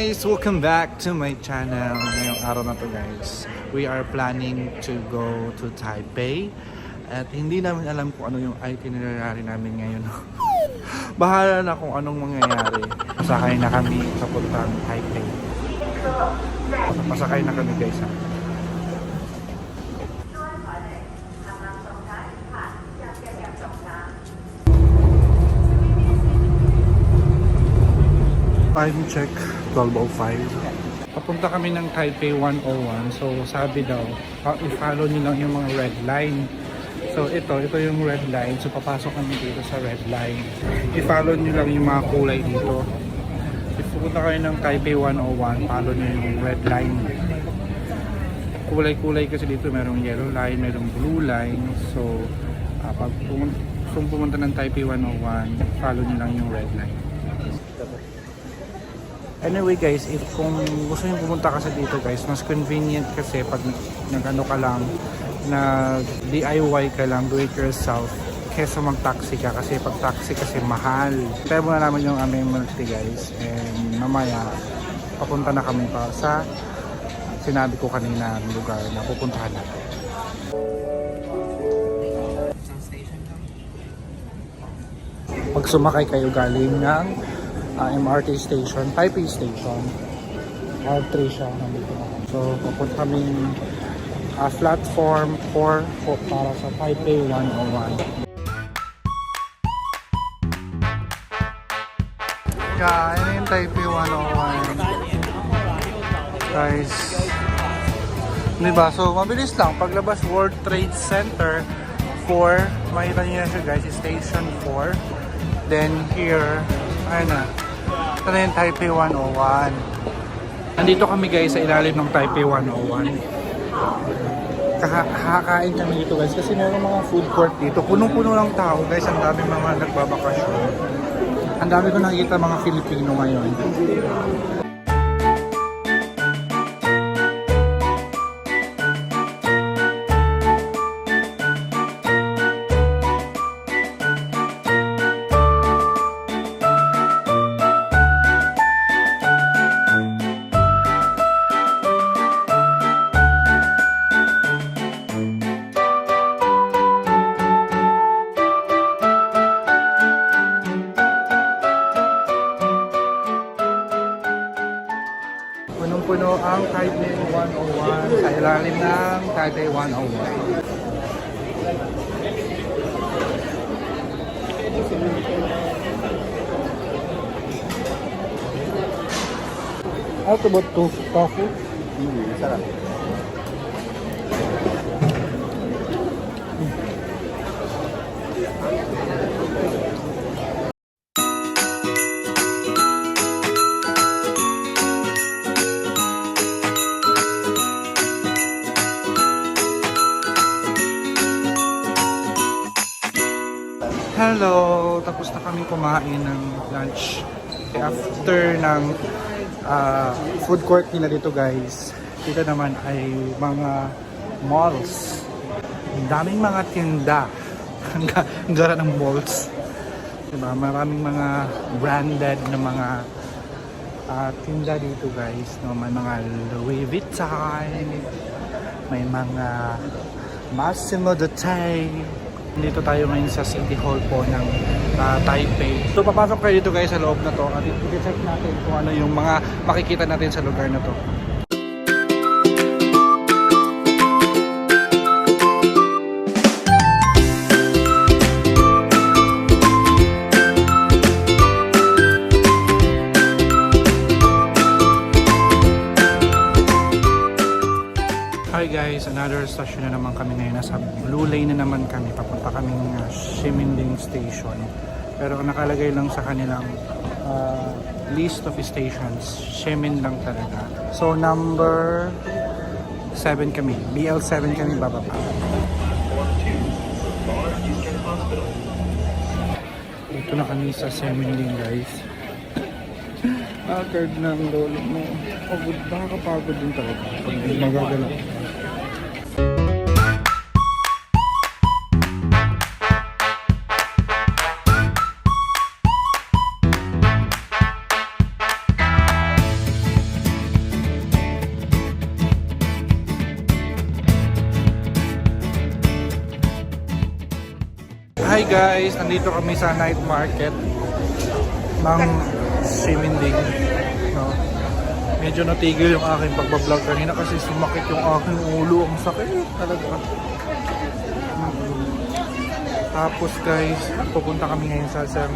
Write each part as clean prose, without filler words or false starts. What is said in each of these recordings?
guys! Welcome back to my channel. Ngayong araw na to guys, we are planning to go to Taipei. At hindi namin alam kung ano yung itinerary namin ngayon. Bahala na kung anong mangyayari. Pasakay na kami papuntang Taipei. Pasakay na kami guys ha. Time check, 12:05. Papunta kami ng Taipei 101. So sabi daw, i-follow nyo lang yung mga red line. So ito yung red line. So papasok kami dito sa red line. I-follow nyo lang yung mga kulay dito. If pupunta kayo ng Taipei 101, follow nyo yung red line. Kulay-kulay kasi dito, merong yellow line, merong blue line. So pag pumunta ng Taipei 101, follow nyo lang yung red line. Anyway guys, if kung gusto nyo pumunta kasi dito guys, mas convenient kasi pag nag-ano ka lang, na DIY ka lang, do it yourself, kesa mag-taxi ka kasi pag taxi kasi mahal. Tayo muna naman yung aming multi guys, and mamaya papunta na kami pa sa sinabi ko kanina lugar na pupuntahan natin. Pag sumakay kayo galing ng MRT station, Taipei station, R3 siya nandito na. So papunta kami platform 4 para sa Taipei 101. Yeah, ano yung Taipei 101 guys, diba? So mabilis lang, paglabas World Trade Center 4, makita nyo na siya guys, station 4. Then here, ayun na, ito na yung Taipei 101. Nandito kami guys sa ilalim ng Taipei 101. Kakakain kami dito guys kasi meron mga food court dito. Punong-puno lang tao guys, ang dami mga nagbabakasyon. Ang dami ko nakikita mga Filipino ngayon. Punong-puno ang Taipei 101 sa ilalim ng Taipei 101. How about tofu? Sarap. Hello! Tapos na kami kumain ng lunch. After ng food court nila dito guys, dito naman ay mga malls. Ang daming mga tinda. Ang gara ng malls. Diba? Maraming mga branded na mga tinda dito guys. No? May mga Louis Vuitton, may mga Massimo Dutti. Dito tayo ngayon sa City Hall po ng Taipei. So papasok kayo dito guys sa loob na to at i-check natin kung ano yung mga makikita natin sa lugar na to. Hi guys, another station na naman kami ngayon. Nasa Blue Lane na naman kami. Papunta kaming Ximending Station. Pero nakalagay lang sa kanilang list of stations, Ximen lang talaga. So number 7 kami. BL7 kami bababa. Ito na kami sa Ximending guys. Card ng lolo mo. Pagod, nakakapagod din talaga. Pag magagalaw. Hi guys, nandito kami sa night market ng Ximending. No? Medyo natigil yung aking pagbablog kanina kasi sumakit yung aking ulo. Ang sakit talaga. Tapos guys, pupunta kami ngayon sa isang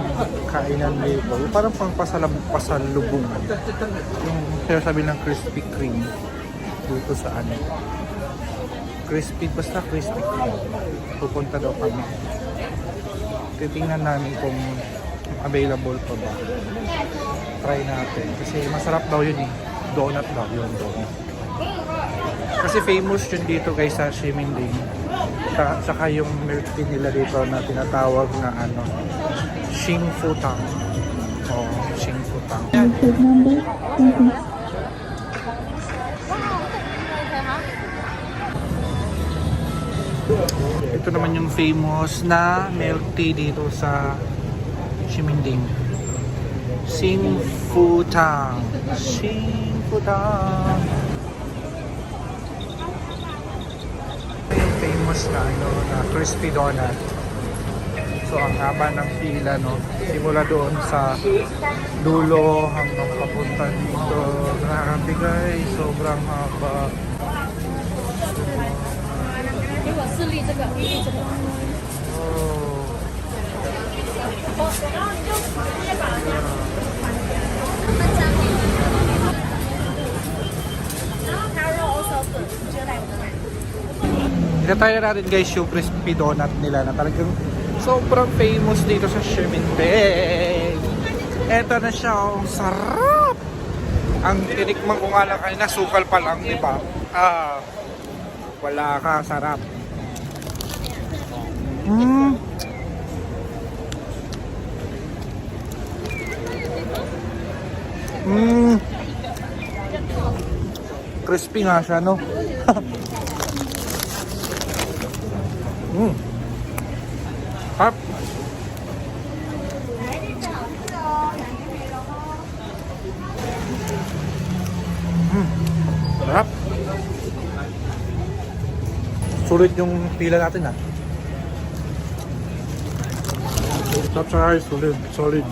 kainan dito. Yung parang pang pasalubong. Yung sinasabi ng Krispy Kreme dito sa ano. Basta Krispy Kreme. Pupunta daw kami. Titingnan namin kung available pa ba. Try natin. Kasi masarap daw yun eh. Donut daw yun. Donut. Kasi famous yun dito guys sa Ximending. Saka yung milk tea nila dito na tinatawag na ano, Xing Fu Tang. Oh, Xing Fu Tang. Ito naman yung famous na milk tea dito sa Ximending. Xing Fu Tang. Xing Fu Tang. Yung famous na ano, na crispy donut. So ang haba ng pila, no, simula doon sa dulo hanggang papunta dito. Grabe guys, sobrang haba. Oh. Try natin guys yung crispy donut nila na talagang sobrang famous dito sa Ximending. Eto na siya, oh, sarap! Ang tinikman ko nga lang kanina, sukal pa lang, di ba? Wala ka, sarap. Crispy nga siya, no? Sarap. Sarap. Sulit yung pila natin, ha? Sarap sa rice, solid.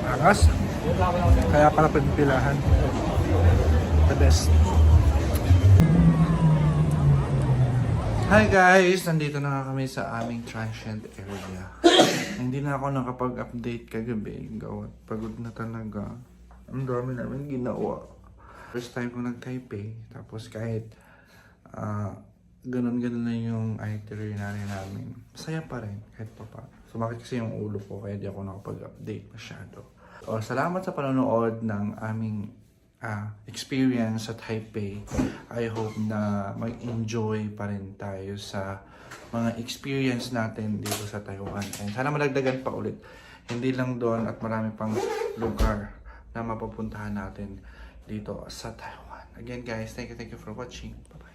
Angas. Kaya para pagpilahan. The best. Hi guys! Nandito na nga kami sa aming transient area. Hindi na ako nakapag-update kagabi. Gawat pagod na talaga. Ang dami namin ginawa. First time ko nag-Taipei. Tapos kahit ganun-ganun na yung itinerary namin. Masaya pa rin kahit pa pa. Sumakit kasi yung ulo ko kaya di ako nakapag-update masyado. Salamat sa panonood ng aming experience sa Taipei. I hope na mag-enjoy pa rin tayo sa mga experience natin dito sa Taiwan. And sana malagdagan pa ulit. Hindi lang doon at marami pang lugar na mapupuntahan natin dito sa Taiwan. Again guys, thank you for watching. Bye-bye.